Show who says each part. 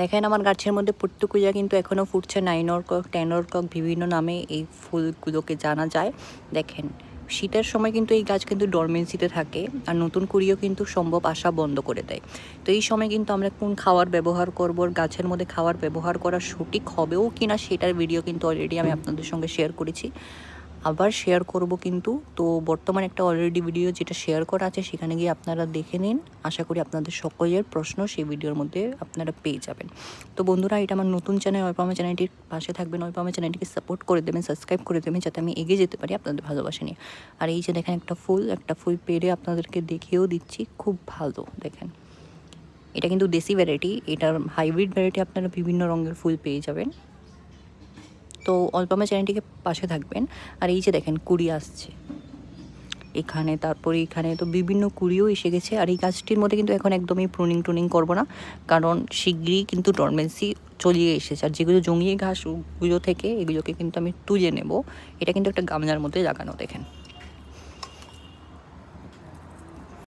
Speaker 1: দেখেন আমার গাছের মধ্যে পট্টুকুইয়া কিন্তু এখনও ফুটছে, 9 অর্কক 10 অর্কক বিভিন্ন নামে এই ফুলগুলোকে জানা যায়। দেখেন শীতের সময় কিন্তু এই গাছ কিন্তু ডরমেন্সিতে থাকে, আর নতুন কুড়িও কিন্তু সম্ভব আসা বন্ধ করে দেয়। তো এই সময় কিন্তু আমরা কোন খাবার ব্যবহার করব, গাছের মধ্যে খাবার ব্যবহার করা সঠিক হবেও কিনা সেটার ভিডিও কিন্তু অলরেডি আমি আপনাদের সঙ্গে শেয়ার করেছি, আবার শেয়ার করব কিন্তু। তো বর্তমানে একটা অলরেডি ভিডিও যেটা শেয়ার করা আছে সেখানে গিয়ে আপনারা দেখে নিন। আশা করি আপনাদের সকলের প্রশ্ন সেই ভিডিওর মধ্যে আপনারা পেয়ে যাবেন। তো বন্ধুরা, এটা আমার নতুন চ্যানেল, অল্পামা চ্যানেলটির পাশে থাকবেন, অল্পামা চ্যানেলটিকে সাপোর্ট করে দেবেন, সাবস্ক্রাইব করে দেবেন, যাতে আমি এগিয়ে যেতে পারি আপনাদের ভালোবাসা নিয়ে। আর এই যে দেখেন একটা ফুল পেরে আপনাদেরকে দেখিয়েও দিচ্ছি, খুব ভালো। দেখেন এটা কিন্তু দেশি ভ্যারাইটি, এটার হাইব্রিড ভ্যারাইটি আপনারা বিভিন্ন রঙের ফুল পেয়ে যাবেন। তো অল্পামা চ্যানেলটিকে পাশে থাকবেন। আর এই যে দেখেন কুড়ি আসছে এখানে, তারপরে এখানে তো বিভিন্ন কুড়িও এসে গেছে। আর এই গাছটির মধ্যে কিন্তু এখন একদমই প্রুনিং করব না, কারণ শিগগিরই কিন্তু ডরমেন্সি চলিয়ে এসেছে। আর যেগুলো জঙ্গিয়ে ঘাসগুলো থেকে এগুলোকে কিন্তু আমি তুলে নেব। এটা কিন্তু একটা গামলার মধ্যে লাগানো, দেখেন